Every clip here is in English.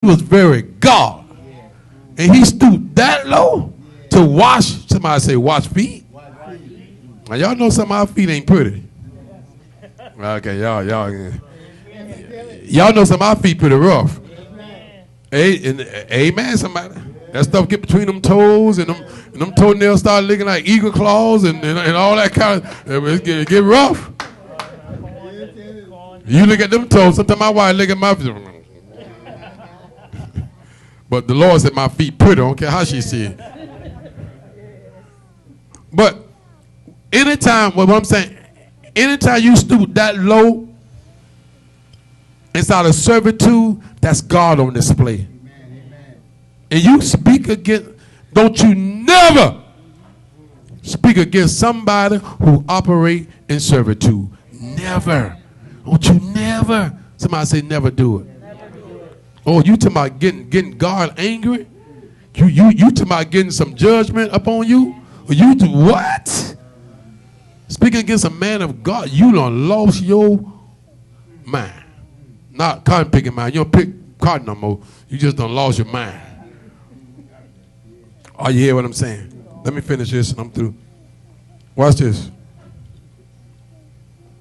was very God. And he stooped that low to wash, somebody say wash feet. Now y'all know some of our feet ain't pretty. Okay, y'all know some of our feet pretty rough. Amen, somebody. That stuff get between them toes and them toenails start looking like eagle claws and all that kind of, it get rough. You look at them toes, sometimes my wife look at my feet. But the Lord said my feet pretty, I don't care how she see it. But anytime, what I'm saying, anytime you stoop that low inside of servitude, that's God on display. Amen. And you speak against, don't you never speak against somebody who operate in servitude. Never. Don't you never. Somebody say never do it. Oh, you talking about getting God angry? You talking about getting some judgment upon you? Or you do what? Speaking against a man of God, you done lost your mind. Not cotton picking mind. You don't pick cotton no more. You just done lost your mind. Are you hear what I'm saying? Let me finish this and I'm through. Watch this.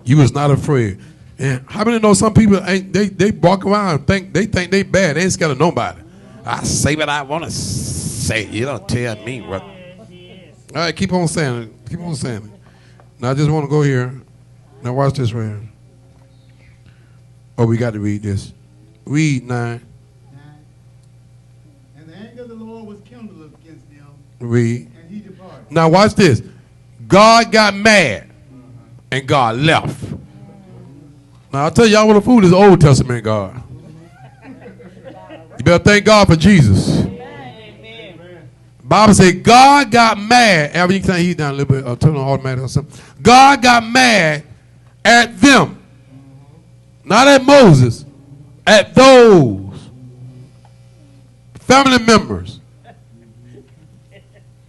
You was not afraid. And how many know some people ain't they walk around think they bad. They ain't scared of nobody. I say what I want to say. You don't tell me what. All right, keep on saying it. Keep on saying it. Now I just want to go here. Now watch this right here. Oh, we got to read this. Read 9. And the anger of the Lord was kindled against them. Read. And he departed. Now watch this. God got mad and God left. Now I'll tell y'all what a fool is, Old Testament God. You better thank God for Jesus. Bible says God got mad. Every time he's down a little bit, or turn on automatic or something. God got mad at them. Not at Moses. At those family members.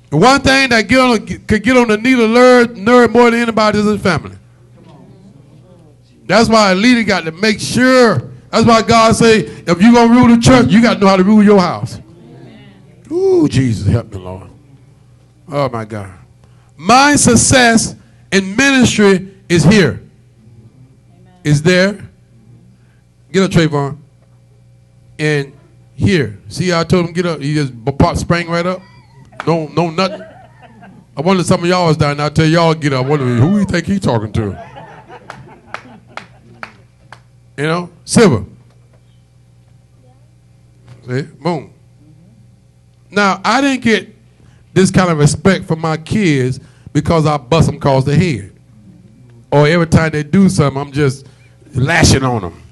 The one thing that could get on the needle nerve more than anybody is his family. That's why a leader got to make sure. That's why God say, if you're going to rule the church, you got to know how to rule your house. Ooh, Jesus, help me, Lord. Oh, my God. My success in ministry is here. Is there. Get up, Trayvon. And here. See how I told him get up? He just sprang right up. No, nothing. I wonder some of y'all was down there. I tell y'all get up. Wonder who you think he talking to? You know, Silver. See, boom. Now, I didn't get this kind of respect from my kids because I bust them across the head. Or every time they do something, I'm just lashing on them.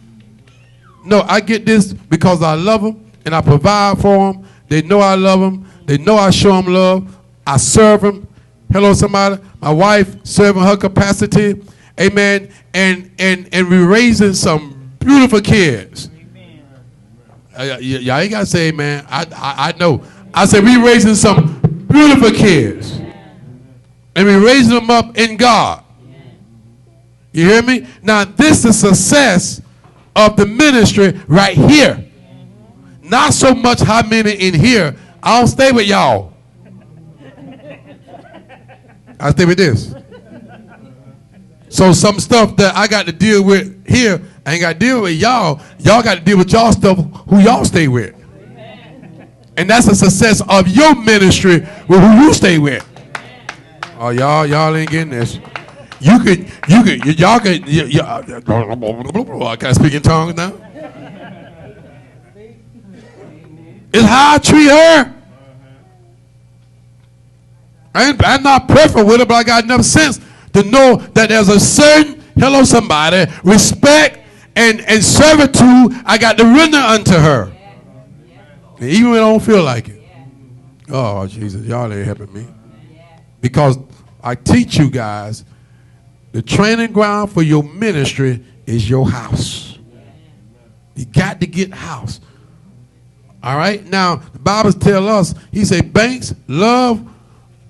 No, I get this because I love them and I provide for them. They know I love them. They know I show them love. I serve them. Hello, somebody. My wife serving her capacity. Amen. And we're raising some beautiful kids. Y'all ain't got to say amen. I know. I said we raising some beautiful kids. And we raising them up in God. You hear me? Now this is success of the ministry right here. Not so much how many in here. I don't stay with y'all. I stay with this. So some stuff that I got to deal with here, I ain't got to deal with y'all. Y'all got to deal with y'all stuff who y'all stay with. And that's a success of your ministry with who you stay with. Oh, y'all ain't getting this. Y'all can, I can't speak in tongues now. It's how I treat her. I'm not perfect with her, but I got enough sense to know that there's a certain, hello somebody, respect and servitude I got to render unto her. And even when I don't feel like it. Oh, Jesus, y'all ain't helping me. Because I teach you guys, the training ground for your ministry is your house. You got to get house. All right? Now, the Bible tells us, he said, Banks, love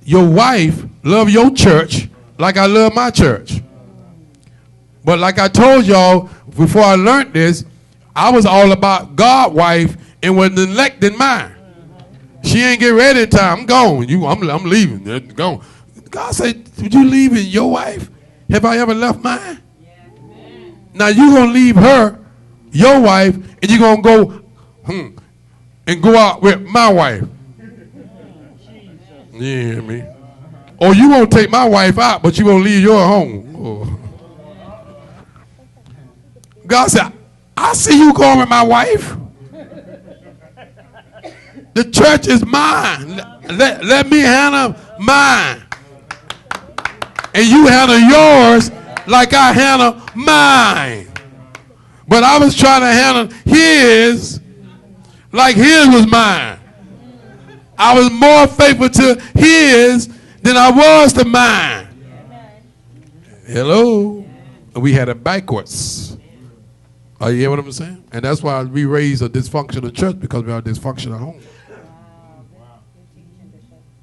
your wife, love your church like I love my church. But like I told y'all before I learned this, I was all about God wife and was neglecting mine. She ain't get ready in time. I'm gone. I'm leaving. Gone. God said, "Would you leaving your wife? Have I ever left mine?" Now you gonna leave her, your wife, and you gonna go and go out with my wife. You hear me? Or you won't take my wife out, but you won't leave your home. Oh. God said, "I see you going with my wife. The church is mine. Let me handle mine. And you handle yours like I handle mine." But I was trying to handle his like his was mine. I was more faithful to his than I was to mine. Hello? We had it backwards. You hear what I'm saying? And that's why we raised a dysfunctional church, because we are a dysfunctional home.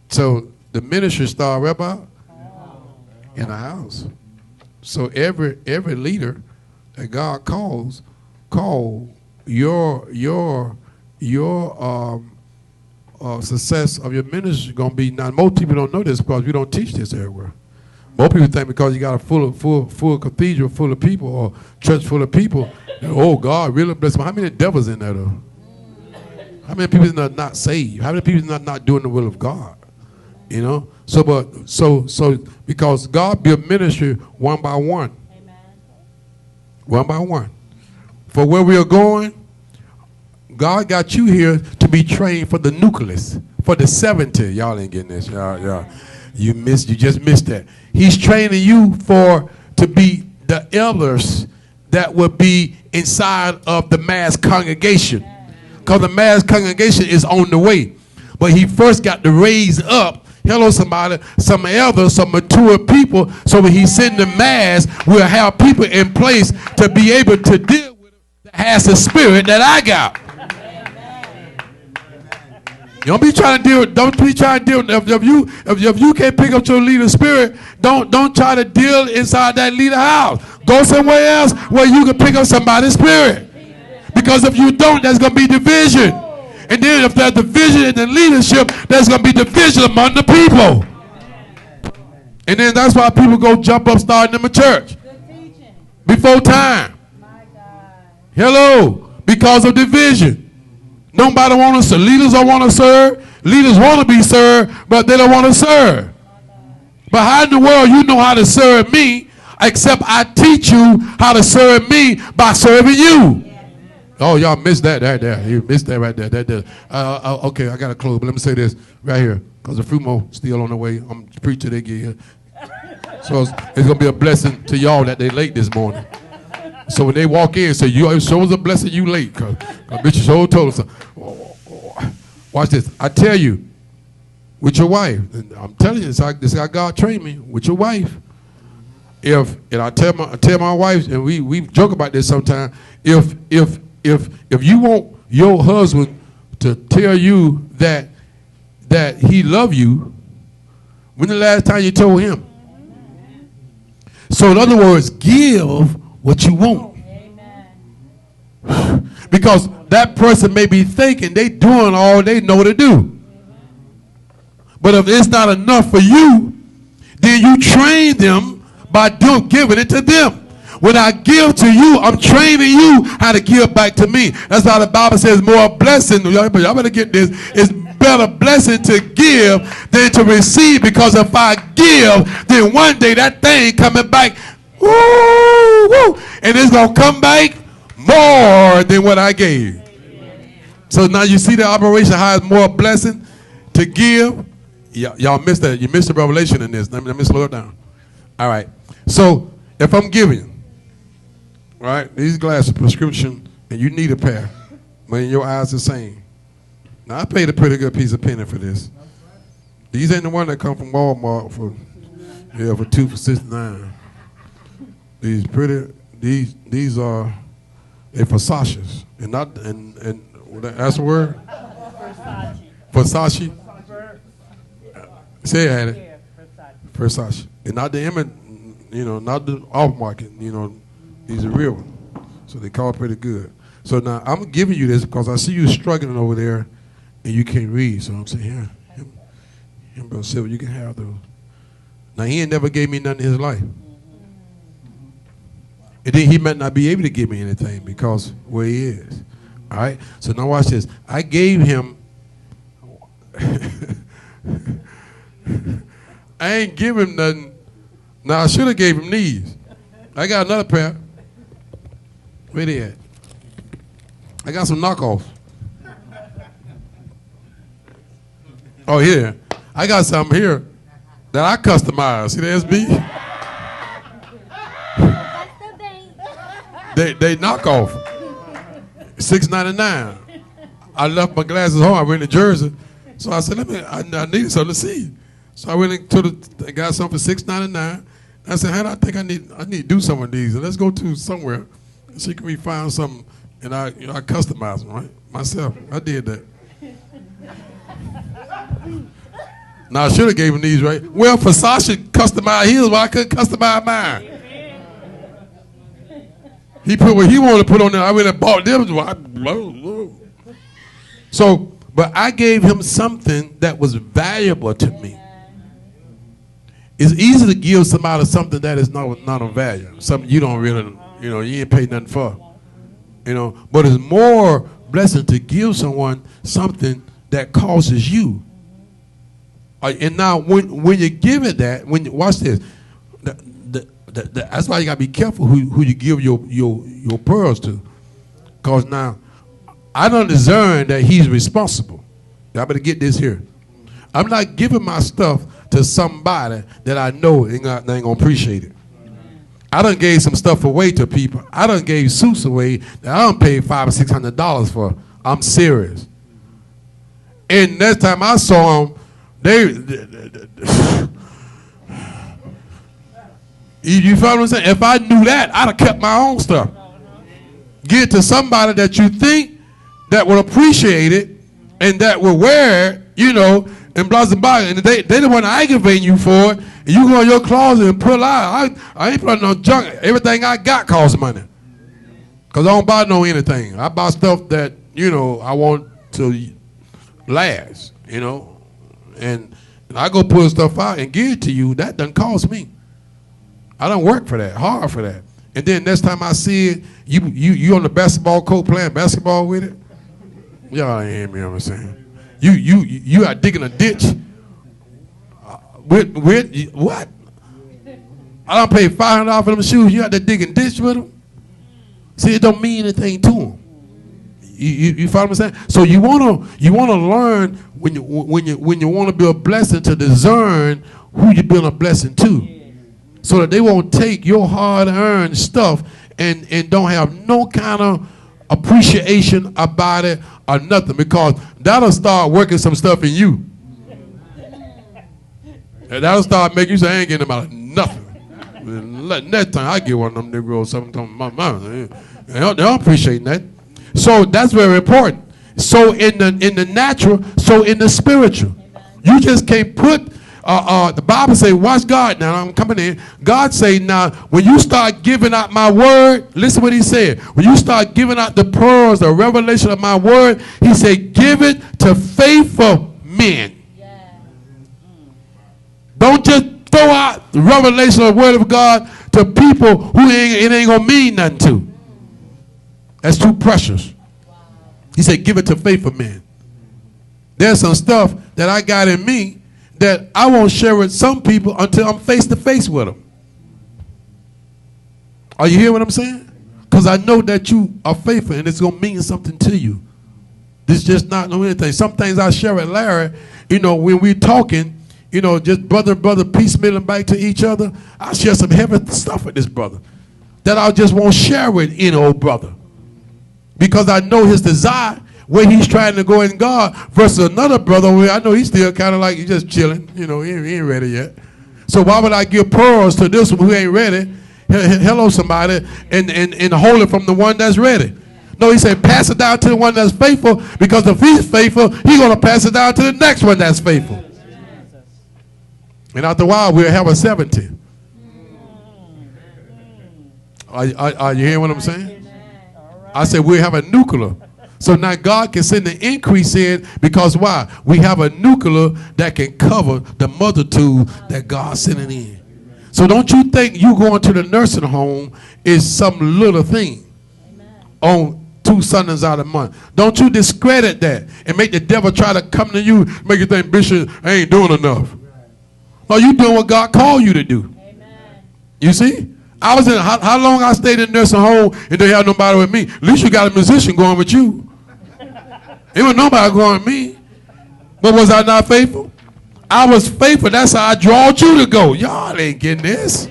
So the ministry started where about? In the house. So every leader that God calls, your success of your ministry is going to be. Now, most people don't know this because we don't teach this everywhere. Most people think because you got a full cathedral full of people or church full of people, oh, God really bless them. How many devils in there though? How many people are not saved? How many people are not doing the will of God? You know. So because God built ministry one by one. Amen. One by one. For where we are going, God got you here to be trained for the nucleus, for the 70. Y'all ain't getting this. Y'all. You just missed that. He's training you to be the elders that will be inside of the mass congregation. Because the mass congregation is on the way. But he first got to raise up, hello somebody, some elders, some mature people, so when he send the mass, we'll have people in place to be able to deal with it that has the spirit that I got. Don't be trying to deal. If you can't pick up your leader spirit, don't try to deal inside that leader house. Go somewhere else where you can pick up somebody's spirit. Because if you don't, there's going to be division. And then if there's division in the leadership, there's going to be division among the people. And then that's why people go jump up starting them a church before time. Hello, because of division. Nobody want to serve. Leaders don't want to serve. Leaders want to be served, but they don't want to serve. But how in the world you know how to serve me, except I teach you how to serve me by serving you? Oh, y'all missed that right there. You missed that right there. Okay, I got to close, but let me say this right here, because the Frumo still on the way. I'm preaching they get here. So it's going to be a blessing to y'all that they late this morning. So when they walk in, say, it shows a blessing you late, because bitch sure told us. Watch this. I tell you, with your wife, and I'm telling you, this is how God trained me, with your wife. And I tell my wife, and we joke about this sometimes, if you want your husband to tell you that he love you, when the last time you told him? So in other words, give what you want. Amen. Because that person may be thinking they doing all they know to do. But if it's not enough for you, then you train them by giving it to them. When I give to you, I'm training you how to give back to me. That's why the Bible says more blessing. Y'all better get this. It's better blessing to give than to receive, because if I give, then one day that thing coming back, woo, woo, and it's going to come back more than what I gave. So now you see the operation, how it's more blessing to give. Y'all missed that. You missed the revelation in this. Let me slow it down. All right. So if I'm giving, right, these glasses, prescription, and you need a pair, but in your eyes the same. Now I paid a pretty good piece of penny for this. These ain't the one that come from Walmart for $2 for $69. These are Versace's, and not and that's the word. Versace. Say it, had it. Versace, and not the image, not the off market. These are real ones, so they call it pretty good. So now I'm giving you this because I see you struggling over there and you can't read. So I'm saying, here, Brother Silver, you can have those. Now, he ain't never gave me nothing in his life. And then he might not be able to give me anything because where he is. All right? So now watch this. I gave him, I ain't give him nothing. Now, I should have gave him these. I got another pair. Where they at? I got some knockoffs. Oh, here. I got some here that I customized. See the SB? They knock off. $6.99. I left my glasses home. I went to Jersey. So I said, I needed something to see. So I went into I got something for $6.99. I said, Hannah, I think I need to do some of these. And let's go to somewhere. So can we find something, and I customized them, right? Myself. I did that. Now I should have gave him these, right? Well, for Sasha customized his, but I couldn't customize mine. He put what he wanted to put on there. I went and bought them. So, but I gave him something that was valuable to me. It's easy to give somebody something that is not of value, something you don't really, you ain't paid nothing for. But it's more blessing to give someone something that causes you. And now when you give it that, watch this, that's why you got to be careful who you give your pearls to. Because now, I don't discern that he's responsible. Y'all better get this here. I'm not giving my stuff to somebody that I know ain't going to appreciate it. I done gave some stuff away to people. I done gave suits away that I done paid $500 or $600 for. I'm serious. And next time I saw them, you follow what I'm saying? If I knew that, I'd have kept my own stuff. Give it to somebody that you think that would appreciate it and that will wear it, and blah, blah, blah. And they the one aggravating you for it. And you go in your closet and pull out. I ain't putting no junk. Everything I got costs money. Because I don't buy no anything. I buy stuff that, I want to last, And I go pull stuff out and give it to you. That doesn't cost me. I don't work for that, hard for that. And then next time I see it, you on the basketball court playing basketball with it. Y'all ain't hear me, what I'm saying. You are digging a ditch with what? I don't pay $500 for them shoes. You out there digging ditch with them. See, it don't mean anything to them. You follow what I'm saying? So you wanna learn when you want to be a blessing to discern who you're being a blessing to, so that they won't take your hard-earned stuff and don't have no kind of appreciation about it or nothing, because that'll start working some stuff in you. And that'll start making you say, I ain't getting about nothing. Next time I get one of them Negroes, something my mom, they don't appreciate that. So that's very important. So in the natural, so in the spiritual. You just can't put, the Bible say, watch God. Now I'm coming in. God say, now when you start giving out my word, listen what he said. When you start giving out the pearls, the revelation of my word, he said, give it to faithful men. Yeah. Don't just throw out the revelation of the word of God to people who it ain't going to mean nothing to. That's too precious. He said, give it to faithful men. There's some stuff that I got in me that I won't share with some people until I'm face to face with them. Are you hearing what I'm saying? Because I know that you are faithful and it's going to mean something to you. This just not know anything. Some things I share with Larry, when we're talking, just brother piecemealing back to each other, I share some heavy stuff with this brother that I just won't share with any old brother. Because I know his desire, where he's trying to go in God, versus another brother where I know he's still kind of like he's just chilling. He ain't ready yet. So why would I give pearls to this one who ain't ready? Hello, somebody, and hold it from the one that's ready. No, he said pass it down to the one that's faithful, because if he's faithful, he's going to pass it down to the next one that's faithful. And after a while, we'll have a 70. Are you hearing what I'm saying? I said we have a nuclear. So now God can send the increase in because why? We have a nuclear that can cover the multitude that God's sending in. So don't you think you going to the nursing home is some little thing on 2 Sundays out of the month. Don't you discredit that and make the devil try to come to you, make you think, Bishop, I ain't doing enough. No, you doing what God called you to do. You see? I was in, how long I stayed in nursing home and they had nobody with me? At least you got a musician going with you. It was nobody going with me. But was I not faithful? I was faithful. That's how I drawed you to go. Y'all ain't getting this.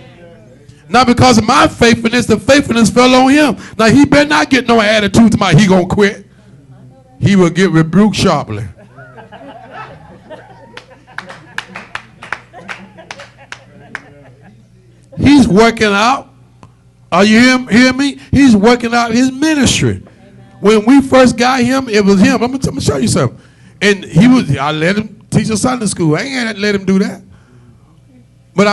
Not because of my faithfulness, the faithfulness fell on him. Now he better not get no attitude to my he gonna quit. He will get rebuked sharply. He's working out. Are you hear me? He's working out his ministry. When we first got him, it was him. I'm gonna show you something. And I let him teach a Sunday school. I ain't let him do that. But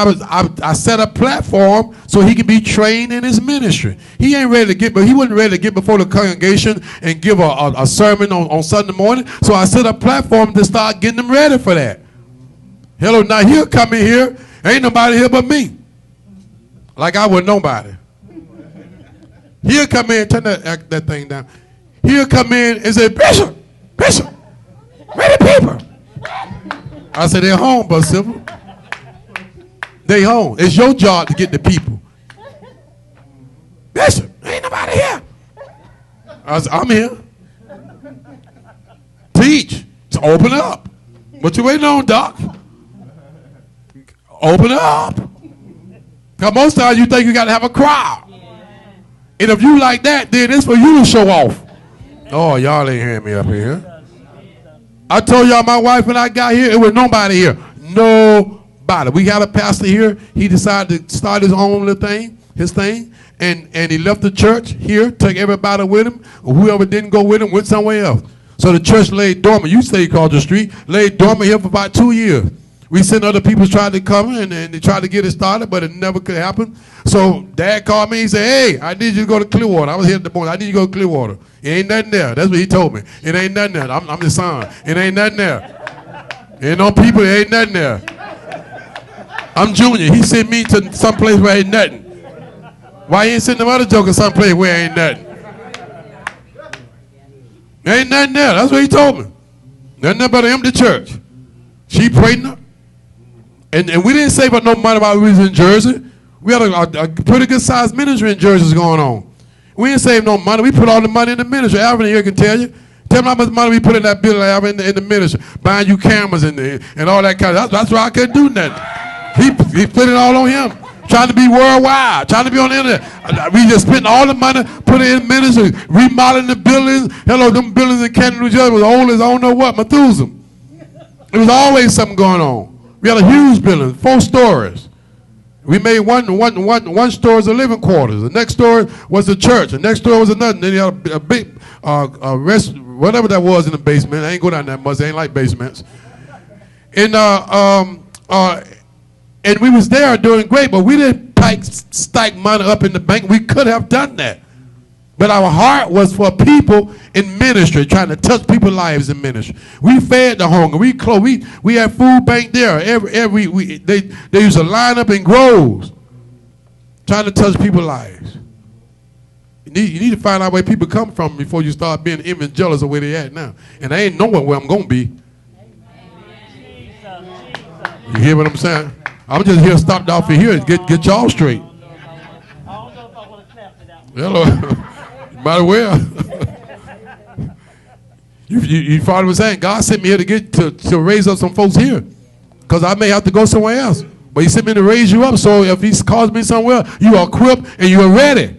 I set a platform so he could be trained in his ministry. He ain't ready to get, but he wasn't ready to get before the congregation and give a sermon on Sunday morning. So I set a platform to start getting him ready for that. Hello, now he'll come in here. Ain't nobody here but me. Like I was nobody. He'll come in, turn that thing down. He'll come in and say, Bishop, where the people? I said, they're home, Brother Silver. They home. It's your job to get the people. Bishop, ain't nobody here. I said, I'm here. Teach. So open up. What you waiting on, Doc? Open up. Because most times you think you got to have a crowd. And if you like that, then it's for you to show off. Oh, y'all ain't hearing me up here. I told y'all my wife and I got here, it was nobody here. Nobody. We got a pastor here. He decided to start his own little thing, and he left the church here, took everybody with him. Whoever didn't go with him went somewhere else. So the church laid dormant. You say called the street, laid dormant here for about 2 years. We sent other people trying to come and they tried to get it started, but it never could happen. So Dad called me. He said, hey, I need you to go to Clearwater. I was here in the morning. I need you to go to Clearwater. It ain't nothing there. That's what he told me. It ain't nothing there. I'm his son. It ain't nothing there. Ain't no people. It ain't nothing there. I'm Junior. He sent me to some place where ain't nothing. Why he ain't sending them other jokers someplace where ain't nothing? Ain't nothing there. That's what he told me. Nothing but an empty church. She pregnant. And we didn't save up no money while we was in Jersey. We had a pretty good sized ministry in Jersey going on. We didn't save no money. We put all the money in the ministry. Alvin here can tell you. Tell me how much money we put in that building, Alvin, in the ministry. Buying you cameras and all that kind of. That's why I couldn't do nothing. He put it all on him. Trying to be worldwide. Trying to be on the internet. We just spent all the money, put it in ministry, remodeling the buildings. Hello, them buildings in Canton, New Jersey was old as I don't know what, Methuselah. There was always something going on. We had a huge building, 4 stories. We made one store as a living quarters. The next story was the church. The next story was another. Then you had a big rest, whatever that was in the basement. I ain't go down that much. I ain't like basements. And we was there doing great, but we didn't stack money up in the bank. We could have done that. But our heart was for people in ministry, trying to touch people's lives in ministry. We fed the hunger. We had food bank there. They used to line up in groves, trying to touch people's lives. You need to find out where people come from before you start being envious and jealous of where they at now. And I ain't knowing where I'm going to be. You hear what I'm saying? I'm just here stopped off here and get y'all straight. Hello. Might as well. you follow what I'm saying? God sent me here to raise up some folks here. Because I may have to go somewhere else. But he sent me to raise you up. So if he calls me somewhere, you are equipped and you are ready.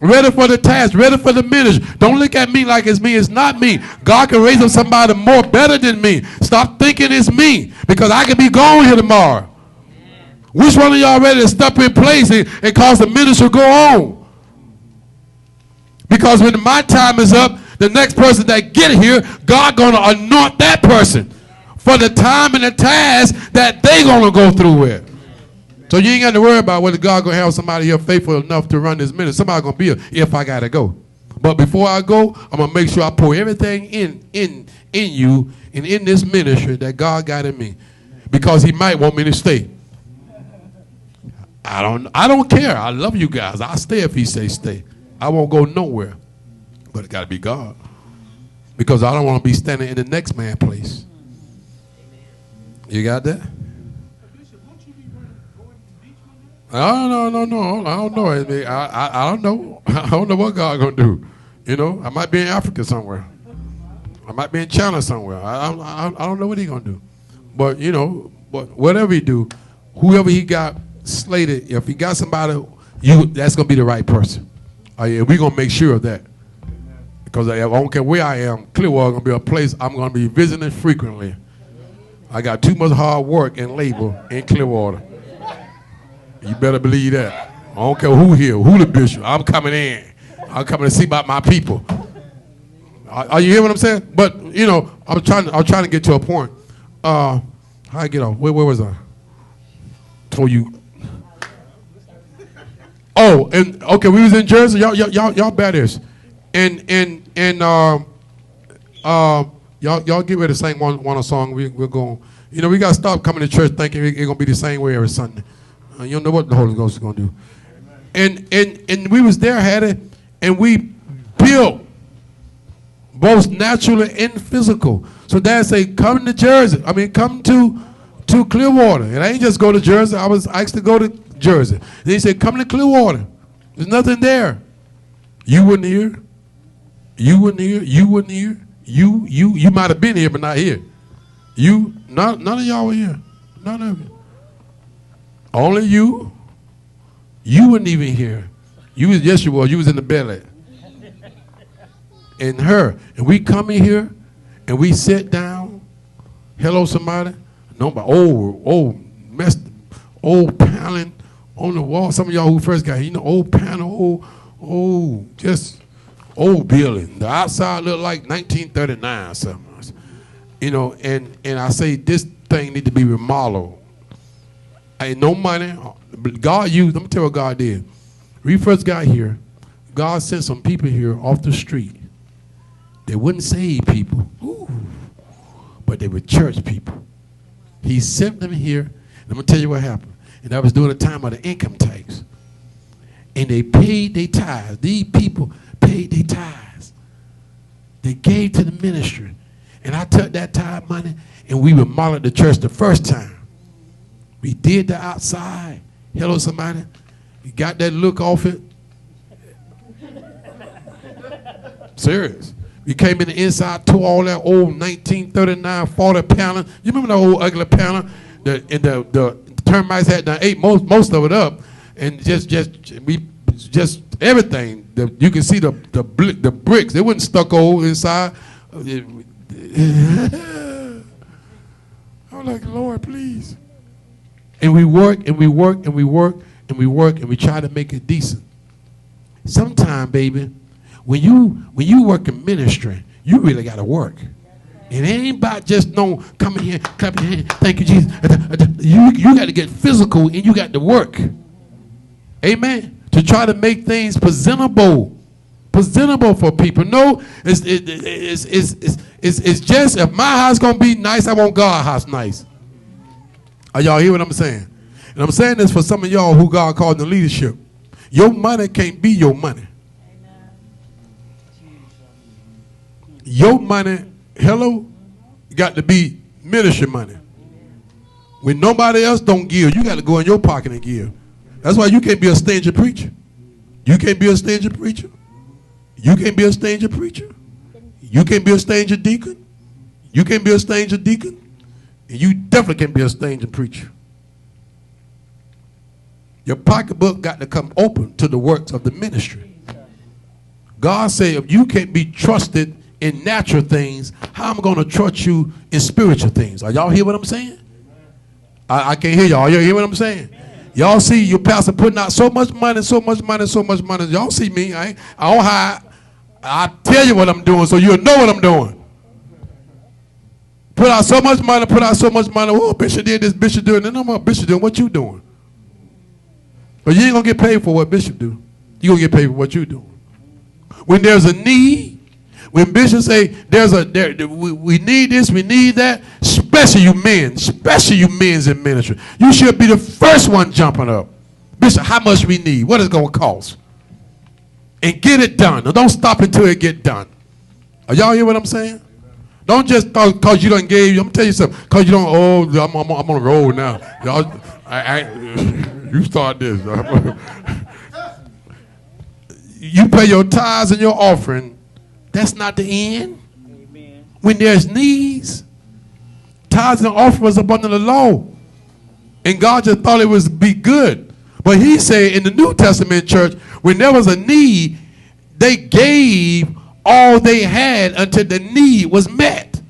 Ready for the task, ready for the ministry. Don't look at me like it's me. It's not me. God can raise up somebody more better than me. Stop thinking it's me. Because I can be gone here tomorrow. Which one of y'all ready to step in place and cause the ministry to go on? Because when my time is up, the next person that get here, God going to anoint that person for the time and the task that they going to go through with. So you ain't got to worry about whether God going to have somebody here faithful enough to run this ministry. Somebody going to be here if I got to go. But before I go, I'm going to make sure I pour everything in you and in this ministry that God got in me. Because he might want me to stay. I don't care. I love you guys. I'll stay if he say stay. I won't go nowhere. But it got to be God. Because I don't want to be standing in the next man's place. You got that? No. I don't know. I don't know. I don't know what God gonna do. You know, I might be in Africa somewhere. I might be in China somewhere. I don't know what he gonna do. But you know, whatever he do, whoever he got slated, if he got somebody, that's gonna be the right person. Yeah, we gonna make sure of that. Because I don't care where I am, Clearwater gonna be a place I'm gonna be visiting frequently. I got too much hard work and labor in Clearwater. You better believe that. I don't care who here, who the bishop. I'm coming in. I'm coming to see about my people. Are you hearing what I'm saying? But you know, I'm trying to get to a point. How I get off? Where was I? Told you. Oh, and okay, we was in Jersey. Y'all badass. And y'all get ready to sing one song. We're going. You know, we gotta stop coming to church thinking it's gonna be the same way every Sunday. You don't know what the Holy Ghost is gonna do. And we was there, had it, and we built both naturally and physical. So Dad said, come to Jersey. I mean, come to Clearwater. And I ain't just go to Jersey. I was asked to go to Jersey. And he said, come to Clearwater. There's nothing there. You wouldn't hear. You wouldn't hear. You wouldn't hear. You might have been here, but not here. None of y'all were here. None of you. Only you. You wouldn't even hear. You was in the belly. And her. And we come in here and we sit down. Hello, somebody. Nobody. Old paneling on the wall. Some of y'all who first got here, you know, old panel, just old building. The outside looked like 1939 or something. You know, and I say this thing need to be remodeled. Ain't no money. God used, let me tell you what God did. When we first got here, God sent some people here off the street. They wouldn't save people, but they were church people. He sent them here, and I'm going to tell you what happened. And that was during the time of the income tax. And they paid their tithes. These people paid their tithes. They gave to the ministry. And I took that tithe money, and we remodeled the church the first time. We did the outside. Hello, somebody. We got that look off it. Serious. We came in the inside, tore all that old 1939 40 panel. You remember that old ugly panel? The termites had done ate most of it up, and just everything. You can see the bricks. They wasn't stucco inside. I'm like, Lord, please. And we work and we work and we work and we work and we try to make it decent. Sometime, baby, when you work in ministry, you really got to work. It ain't about just coming here, clapping your hand, thank you, Jesus. You got to get physical and you got to work. Amen. To try to make things presentable for people. No, it's just if my house gonna be nice, I want God's house nice. Are y'all hear what I'm saying? And I'm saying this for some of y'all who God called in leadership. Your money can't be your money. Your money, hello, got to be ministry money. When nobody else don't give, you got to go in your pocket and give. That's why you can't be a stingy preacher. You can't be a stingy preacher. You can't be a stingy preacher. You can't be a stingy deacon. You can't be a stingy deacon. And you definitely can't be a stingy preacher. Your pocketbook got to come open to the works of the ministry. God said, if you can't be trusted in natural things, how am I going to trust you in spiritual things? Are y'all hear what I'm saying? I can't hear y'all. Y'all hear what I'm saying? Y'all see your pastor putting out so much money, so much money, so much money. Y'all see me. I don't hide. I tell you what I'm doing so you'll know what I'm doing. Put out so much money, put out so much money. Oh, Bishop did this, Bishop doing that. No more Bishop doing what you doing. But you ain't going to get paid for what Bishop do. You're going to get paid for what you doing. when there's a need, when bishops say we need this, we need that, especially you men in ministry, you should be the first one jumping up. Bishop, how much we need? What is it going to cost? And get it done. Now, don't stop until it get done. Are y'all hear what I'm saying? Don't just because you done gave. I'm gonna tell you something. Because you don't. Oh, I'm on the road now. Y'all, you start this. You pay your tithes and your offering. That's not the end. Amen. When there's needs, tithes and offering was up under the law, and God just thought it was be good. But He said in the New Testament church, when there was a need, they gave all they had until the need was met.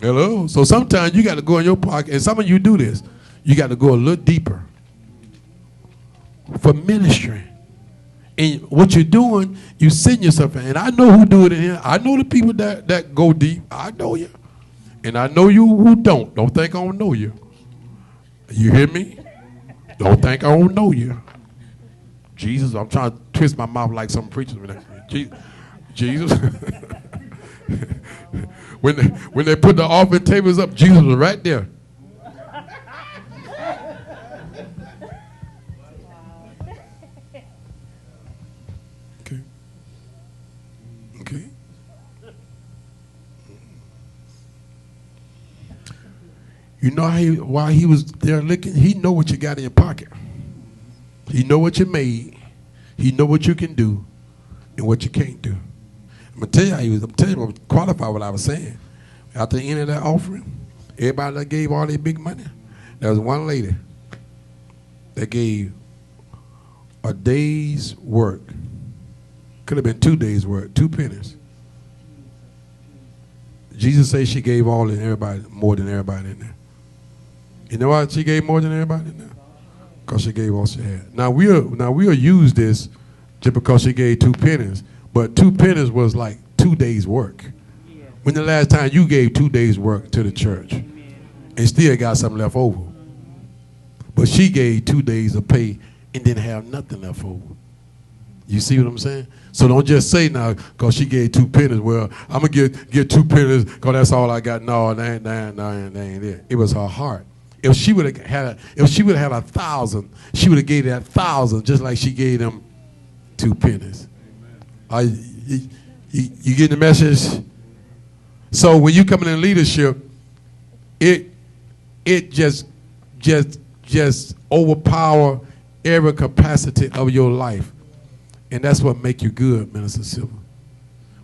Hello? So sometimes you got to go in your pocket, and some of you do this. You got to go a little deeper for ministry. And what you're doing, you send yourself in. And I know who do it in here. I know the people that go deep. I know you. And I know you who don't. Don't think I don't know you. You hear me? Don't think I don't know you. Jesus, I'm trying to twist my mouth like some preachers. Jesus. when they put the offering tables up, Jesus was right there. Okay. You know while he was there looking, he know what you got in your pocket. He know what you made. He know what you can do and what you can't do. I'm gonna tell you I'm gonna qualify what I was saying. After the end of that offering, everybody that gave all their big money, there was one lady that gave a day's work. Could have been 2 days' work, 2 pennies. Jesus said she gave all in everybody, more than everybody in there. You know why she gave more than everybody in there? Because she gave all she had. Now we'll use this just because she gave 2 pennies, but 2 pennies was like 2 days' work. Yeah. When the last time you gave 2 days' work to the church and still got something left over? But she gave 2 days of pay and didn't have nothing left over. You see what I'm saying? So don't just say now because she gave 2 pennies. Well, I'm gonna get 2 pennies because that's all I got. No, that ain't it. It was her heart. If she would have had 1,000, she would have gave that 1,000 just like she gave them 2 pennies. You getting the message? So when you come in leadership, it just overpower every capacity of your life. And that's what make you good, Minister Silver.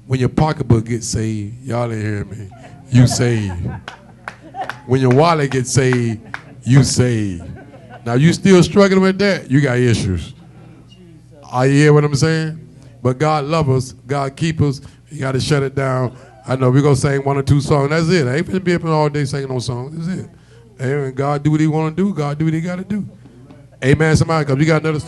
When your pocketbook gets saved, y'all ain't hearing me, you saved. When your wallet gets saved, you saved. Now you still struggling with that, you got issues. I hear what I'm saying? But God love us, God keep us, you got to shut it down. I know we're going to sing 1 or 2 songs, that's it. I ain't going to be up all day singing no songs, that's it. Amen. God do what He want to do, God do what He got to do. Amen, somebody, because we got another...